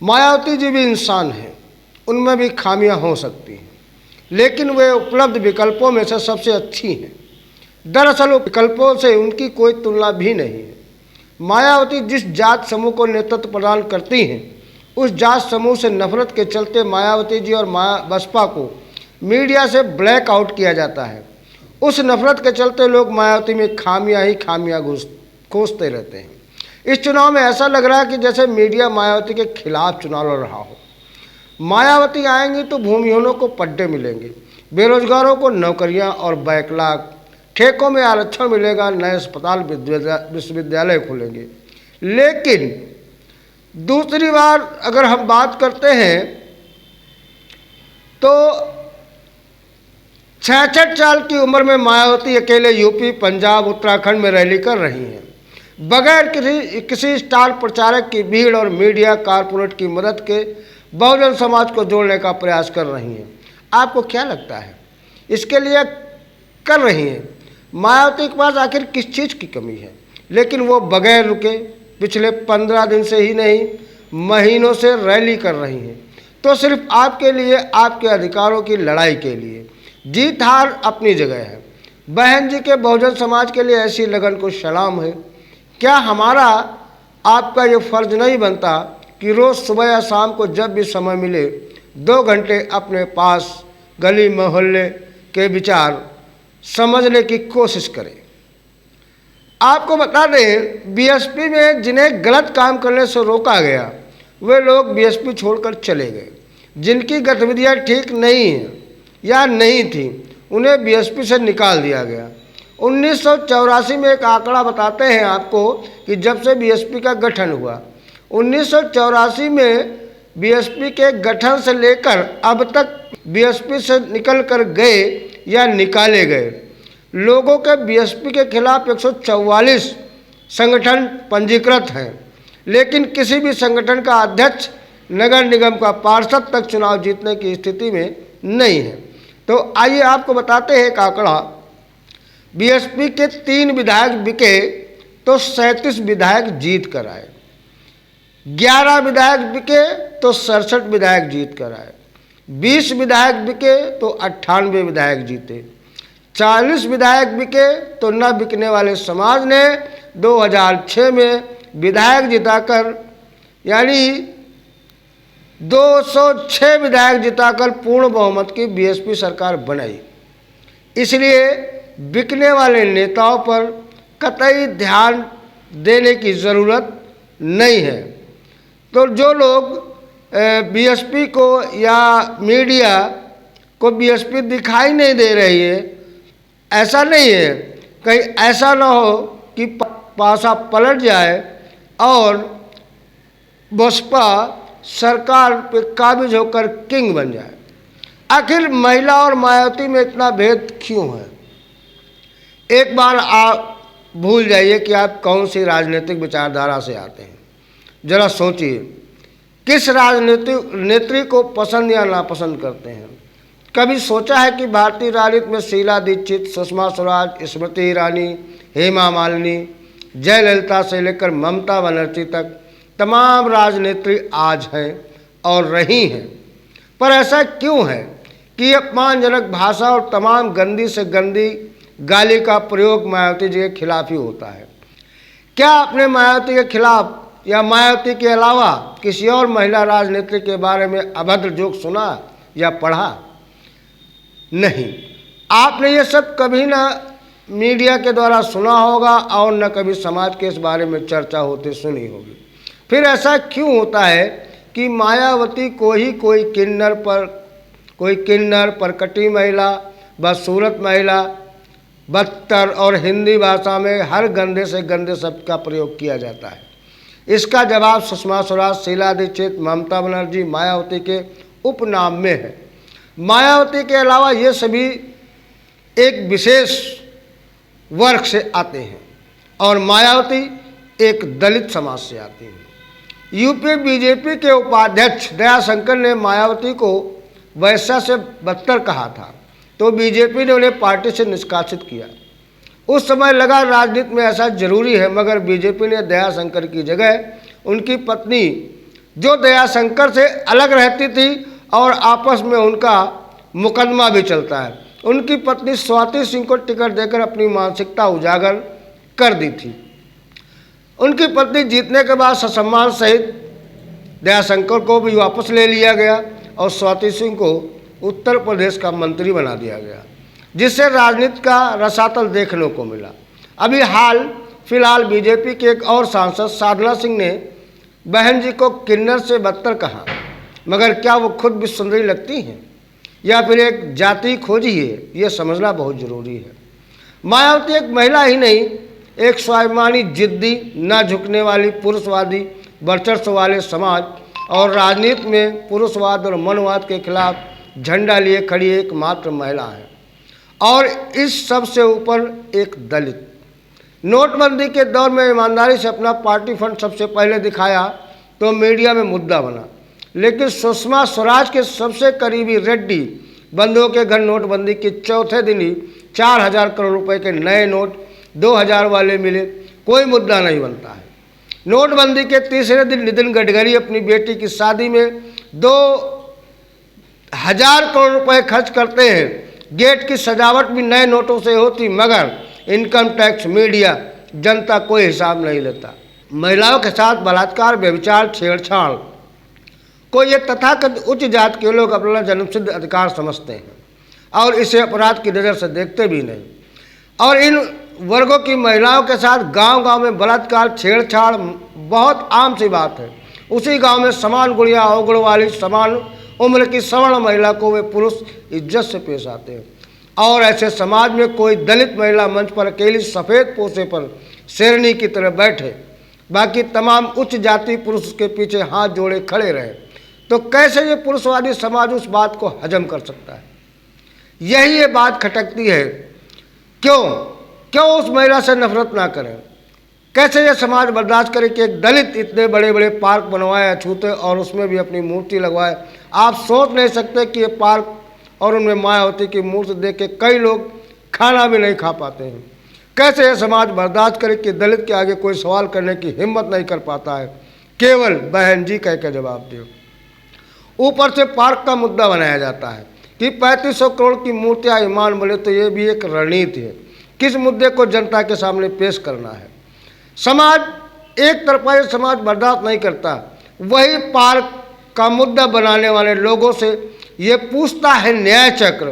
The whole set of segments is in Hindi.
मायावती जी भी इंसान हैं, उनमें भी खामियां हो सकती हैं, लेकिन वे उपलब्ध विकल्पों में से सबसे अच्छी हैं। दरअसल विकल्पों से उनकी कोई तुलना भी नहीं है। मायावती जिस जात समूह को नेतृत्व प्रदान करती हैं, उस जात समूह से नफरत के चलते मायावती जी और बसपा को मीडिया से ब्लैक आउट किया जाता है। उस नफरत के चलते लोग मायावती में खामियां ही खामियां खोजते रहते हैं। इस चुनाव में ऐसा लग रहा है कि जैसे मीडिया मायावती के खिलाफ चुनाव लड़ रहा हो। मायावती आएंगी तो भूमिहीनों को पट्टे मिलेंगे, बेरोजगारों को नौकरियां और बैकलॉग, ठेकों में आरक्षण मिलेगा, नए अस्पताल विश्वविद्यालय खुलेंगे। लेकिन दूसरी बार अगर हम बात करते हैं तो 66 साल की उम्र में मायावती अकेले यूपी, पंजाब, उत्तराखंड में रैली कर रही हैं, बगैर किसी स्टार प्रचारक की भीड़ और मीडिया कारपोरेट की मदद के बहुजन समाज को जोड़ने का प्रयास कर रही हैं। आपको क्या लगता है इसके लिए कर रही हैं? मायावती के पास आखिर किस चीज़ की कमी है? लेकिन वो बगैर रुके पिछले 15 दिन से ही नहीं, महीनों से रैली कर रही हैं, तो सिर्फ आपके लिए, आपके अधिकारों की लड़ाई के लिए। जीत हार अपनी जगह है। बहन जी के बहुजन समाज के लिए ऐसी लगन को सलाम है। क्या हमारा आपका ये फर्ज नहीं बनता कि रोज़ सुबह या शाम को जब भी समय मिले 2 घंटे अपने पास गली मोहल्ले के विचार समझने की कोशिश करें? आपको बता दें, बीएसपी में जिन्हें गलत काम करने से रोका गया वे लोग बीएसपी छोड़कर चले गए। जिनकी गतिविधियां ठीक नहीं हैं या नहीं थी, उन्हें बीएसपी से निकाल दिया गया। 1984 में एक आंकड़ा बताते हैं आपको कि जब से बीएसपी का गठन हुआ, 1984 में बीएसपी के गठन से लेकर अब तक बीएसपी से निकल कर गए या निकाले गए लोगों के बीएसपी के खिलाफ 144 संगठन पंजीकृत हैं, लेकिन किसी भी संगठन का अध्यक्ष, नगर निगम का पार्षद तक चुनाव जीतने की स्थिति में नहीं है। तो आइए आपको बताते हैं एक आंकड़ा। बीएसपी के 3 विधायक बिके तो 37 विधायक जीत कर आए, 11 विधायक बिके तो 67 विधायक जीत कर आए, 20 विधायक बिके तो 98 विधायक जीते, 40 विधायक बिके तो न बिकने वाले समाज ने 2006 में विधायक जिताकर, यानी 206 विधायक जिताकर पूर्ण बहुमत की बीएसपी सरकार बनाई। इसलिए बिकने वाले नेताओं पर कतई ध्यान देने की ज़रूरत नहीं है। तो जो लोग बीएसपी को या मीडिया को बीएसपी दिखाई नहीं दे रही है, ऐसा नहीं है, कहीं ऐसा ना हो कि पासा पलट जाए और बसपा सरकार पे काबिज होकर किंग बन जाए। आखिर महिला और मायावती में इतना भेद क्यों है? एक बार आप भूल जाइए कि आप कौन सी राजनीतिक विचारधारा से आते हैं। जरा सोचिए, किस राजनीतिक नेत्री को पसंद या नापसंद करते हैं? कभी सोचा है कि भारतीय राजनीति में शीला दीक्षित, सुषमा स्वराज, स्मृति ईरानी, हेमा मालिनी, जयललिता से लेकर ममता बनर्जी तक तमाम राजनेत्री आज हैं और रही हैं, पर ऐसा क्यों है कि अपमानजनक भाषा और तमाम गंदी से गंदी गाली का प्रयोग मायावती जी के खिलाफ ही होता है? क्या आपने मायावती के खिलाफ या मायावती के अलावा किसी और महिला राजनेत्री के बारे में अभद्र जोक सुना या पढ़ा? नहीं। आपने ये सब कभी ना मीडिया के द्वारा सुना होगा और न कभी समाज के इस बारे में चर्चा होते सुनी होगी। फिर ऐसा क्यों होता है कि मायावती को ही कोई किन्नर, परकटी महिला, बदसूरत महिला, बदतर और हिंदी भाषा में हर गंदे से गंदे शब्द का प्रयोग किया जाता है? इसका जवाब सुषमा स्वराज, शीला दीक्षित, ममता बनर्जी, मायावती के उपनाम में है। मायावती के अलावा ये सभी एक विशेष वर्ग से आते हैं और मायावती एक दलित समाज से आती है। यूपी बीजेपी के उपाध्यक्ष दयाशंकर ने मायावती को वैश्या से बदतर कहा था, तो बीजेपी ने उन्हें पार्टी से निष्कासित किया। उस समय लगा राजनीति में ऐसा जरूरी है, मगर बीजेपी ने दयाशंकर की जगह उनकी पत्नी जो दयाशंकर से अलग रहती थी और आपस में उनका मुकदमा भी चलता है। उनकी पत्नी स्वाति सिंह को टिकट देकर अपनी मानसिकता उजागर कर दी थी। उनकी पत्नी जीतने के बाद ससम्मान सहित दयाशंकर को भी वापस ले लिया गया और स्वाति सिंह को उत्तर प्रदेश का मंत्री बना दिया गया, जिससे राजनीति का रसातल देखने को मिला। अभी हाल फिलहाल बीजेपी के एक और सांसद साधना सिंह ने बहन जी को किन्नर से बदतर कहा, मगर क्या वो खुद भी सुंदरी लगती हैं या फिर एक जाति खोजी है, ये समझना बहुत जरूरी है। मायावती एक महिला ही नहीं, एक स्वाभिमानी, जिद्दी, न झुकने वाली, पुरुषवादी, वर्चस्व वाले समाज और राजनीति में पुरुषवाद और मनवाद के खिलाफ झंडा लिए खड़ी एकमात्र महिला है। और इस सब से ऊपर एक दलित। नोटबंदी के दौर में ईमानदारी से अपना पार्टी फंड सबसे पहले दिखाया तो मीडिया में मुद्दा बना, लेकिन सुषमा स्वराज के सबसे करीबी रेड्डी बंधुओं के घर नोटबंदी के चौथे दिन ही 4,000 करोड़ रुपए के नए नोट 2,000 वाले मिले, कोई मुद्दा नहीं बनता है। नोटबंदी के तीसरे दिन नितिन गडकरी अपनी बेटी की शादी में 2,000 करोड़ रुपए खर्च करते हैं। गेट की सजावट भी नए नोटों से होती, मगर इनकम टैक्स, मीडिया, जनता कोई हिसाब नहीं लेता। महिलाओं के साथ बलात्कार, व्यभिचार, छेड़छाड़ को ये तथाकथित उच्च जात के लोग अपना जन्मसिद्ध अधिकार समझते हैं और इसे अपराध की नज़र से देखते भी नहीं। और इन वर्गों की महिलाओं के साथ गांव-गांव में बलात्कार, छेड़छाड़ बहुत आम सी बात है। उसी गांव में समान गुड़िया अवगुण वाली समान उम्र की सवर्ण महिला को वे पुरुष इज्जत से पेश आते हैं। और ऐसे समाज में कोई दलित महिला मंच पर अकेली सफ़ेद पोसे पर शेरनी की तरह बैठे, बाकी तमाम उच्च जाति पुरुष के पीछे हाथ जोड़े खड़े रहे, तो कैसे ये पुरुषवादी समाज उस बात को हजम कर सकता है? यही ये बात खटकती है। क्यों उस महिला से नफरत ना करें? कैसे ये समाज बर्दाश्त करे कि एक दलित इतने बड़े बड़े पार्क बनवाए अछूते और उसमें भी अपनी मूर्ति लगवाए? आप सोच नहीं सकते कि ये पार्क और उनमें मायावती की मूर्ति देख के कई लोग खाना भी नहीं खा पाते हैं। कैसे ये समाज बर्दाश्त करे कि दलित के आगे कोई सवाल करने की हिम्मत नहीं कर पाता है, केवल बहन जी कह के जवाब दो। ऊपर से पार्क का मुद्दा बनाया जाता है कि 3500 करोड़ की मूर्तियाँ ईमान बोले, तो ये भी एक रणनीति है किस मुद्दे को जनता के सामने पेश करना है। समाज एक तरफा ये समाज बर्दाश्त नहीं करता, वही पार्क का मुद्दा बनाने वाले लोगों से ये पूछता है न्याय चक्र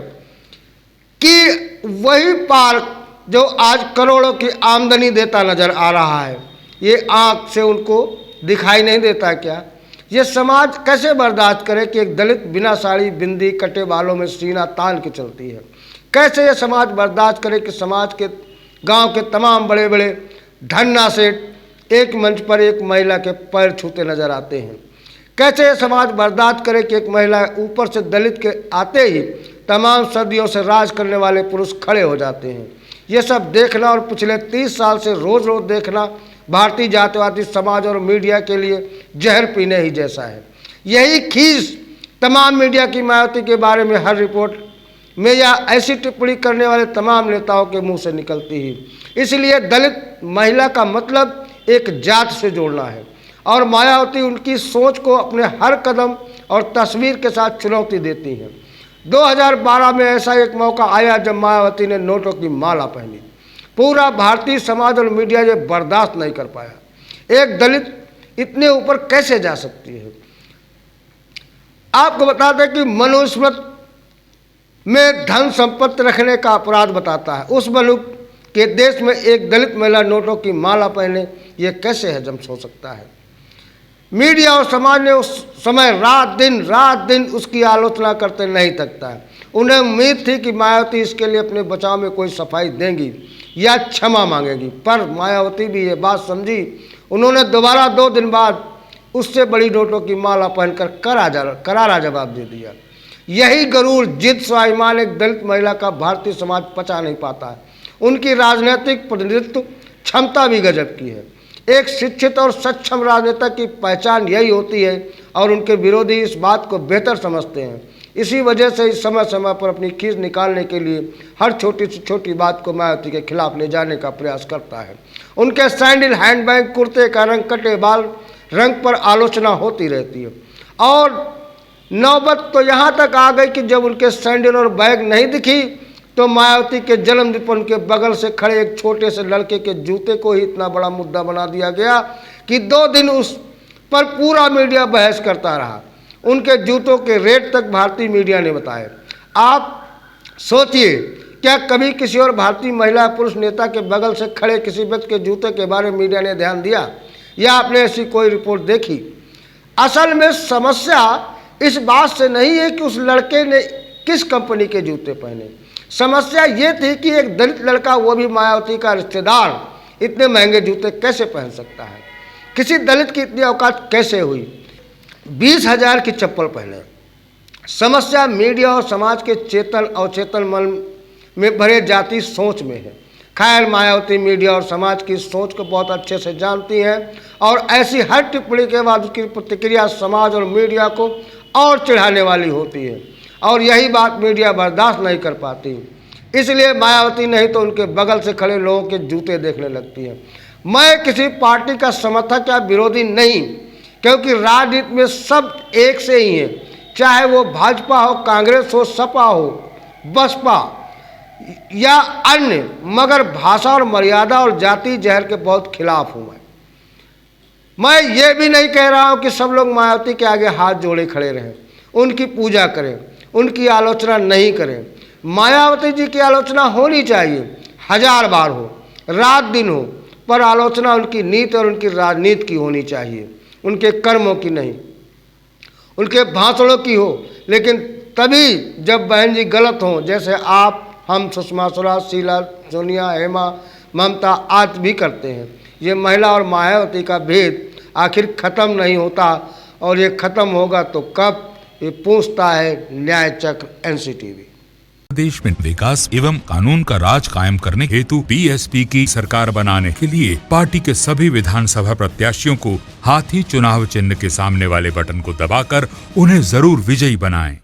कि वही पार्क जो आज करोड़ों की आमदनी देता नजर आ रहा है, ये आंख से उनको दिखाई नहीं देता क्या? ये समाज कैसे बर्दाश्त करे कि एक दलित बिना साड़ी, बिंदी, कटे बालों में सीना तान के चलती है? कैसे ये समाज बर्दाश्त करे कि समाज के गांव के तमाम बड़े बड़े धन्ना सेठ एक मंच पर एक महिला के पैर छूते नजर आते हैं? कैसे ये समाज बर्दाश्त करे कि एक महिला ऊपर से दलित के आते ही तमाम सदियों से राज करने वाले पुरुष खड़े हो जाते हैं? ये सब देखना और पिछले 30 साल से रोज़ रोज़ देखना भारतीय जातिवादी समाज और मीडिया के लिए जहर पीने ही जैसा है। यही खीस तमाम मीडिया की मायावती के बारे में हर रिपोर्ट में या ऐसी टिप्पणी करने वाले तमाम नेताओं के मुंह से निकलती ही। इसलिए दलित महिला का मतलब एक जात से जोड़ना है और मायावती उनकी सोच को अपने हर कदम और तस्वीर के साथ चुनौती देती हैं। 2012 में ऐसा एक मौका आया जब मायावती ने नोटों की माला पहनी। पूरा भारतीय समाज और मीडिया ये बर्दाश्त नहीं कर पाया। एक दलित इतने ऊपर कैसे जा सकती है? आपको बता दें कि मनुस्मृति में धन संपत्ति रखने का अपराध बताता है। उस मुल्क के देश में एक दलित महिला नोटों की माला पहने, ये कैसे हजम हो सकता है? मीडिया और समाज ने उस समय रात दिन उसकी आलोचना करते नहीं थकता है। उन्हें उम्मीद थी कि मायावती इसके लिए अपने बचाव में कोई सफाई देंगी या क्षमा मांगेगी, पर मायावती भी ये बात समझी। उन्होंने दोबारा 2 दिन बाद उससे बड़ी नोटों की माला पहनकर करारा जवाब दे दिया। यही गरूर, जिद, स्वाभिमान एक दलित महिला का भारतीय समाज पचा नहीं पाता है। उनकी राजनीतिक प्रतिनिधित्व क्षमता भी गजब की है। एक शिक्षित और सक्षम राजनेता की पहचान यही होती है और उनके विरोधी इस बात को बेहतर समझते हैं। इसी वजह से इस समय समय पर अपनी खींच निकालने के लिए हर छोटी से छोटी बात को मायावती के खिलाफ ले जाने का प्रयास करता है। उनके सैंडल, हैंडबैग, कुर्ते का रंग, कटे बाल, रंग पर आलोचना होती रहती है। और नौबत तो यहाँ तक आ गई कि जब उनके सैंडल और बैग नहीं दिखी तो मायावती के जन्मदिन पर उनके बगल से खड़े एक छोटे से लड़के के जूते को ही इतना बड़ा मुद्दा बना दिया गया कि 2 दिन उस पर पूरा मीडिया बहस करता रहा। उनके जूतों के रेट तक भारतीय मीडिया ने बताए। आप सोचिए, क्या कभी किसी और भारतीय महिला पुरुष नेता के बगल से खड़े किसी व्यक्ति के जूते के बारे में मीडिया ने ध्यान दिया या आपने ऐसी कोई रिपोर्ट देखी? असल में समस्या इस बात से नहीं है कि उस लड़के ने किस कंपनी के जूते पहने। समस्या ये थी कि एक दलित लड़का, वो भी मायावती का रिश्तेदार, इतने महंगे जूते कैसे पहन सकता है? किसी दलित की इतनी औकात कैसे हुई 20,000 की चप्पल पहने? समस्या मीडिया और समाज के चेतन अवचेतन मन में भरे जाति सोच में है। खैर, मायावती मीडिया और समाज की सोच को बहुत अच्छे से जानती हैं और ऐसी हर टिप्पणी के बाद उसकी प्रतिक्रिया समाज और मीडिया को और चिढ़ाने वाली होती है और यही बात मीडिया बर्दाश्त नहीं कर पाती। इसलिए मायावती नहीं तो उनके बगल से खड़े लोगों के जूते देखने लगती है। मैं किसी पार्टी का समर्थक या विरोधी नहीं, क्योंकि राजनीति में सब एक से ही हैं, चाहे वो भाजपा हो, कांग्रेस हो, सपा हो, बसपा या अन्य, मगर भाषा और मर्यादा और जाति जहर के बहुत खिलाफ हूँ। मैं ये भी नहीं कह रहा हूँ कि सब लोग मायावती के आगे हाथ जोड़े खड़े रहें, उनकी पूजा करें, उनकी आलोचना नहीं करें। मायावती जी की आलोचना होनी चाहिए, 1000 बार हो, रात दिन हो, पर आलोचना उनकी नीति और उनकी राजनीति की होनी चाहिए, उनके कर्मों की नहीं, उनके भाषणों की हो। लेकिन तभी जब बहन जी गलत हों, जैसे आप, हम, सुषमा स्वराज, शीला, सोनिया, हेमा, ममता आज भी करते हैं। ये महिला और मायावती का भेद आखिर खत्म नहीं होता और ये खत्म होगा तो कब, ये पूछता है न्याय चक्र एनसीटीवी। देश में विकास एवं कानून का राज कायम करने हेतु बीएसपी की सरकार बनाने के लिए पार्टी के सभी विधानसभा प्रत्याशियों को हाथी चुनाव चिन्ह के सामने वाले बटन को दबाकर उन्हें जरूर विजयी बनाएं।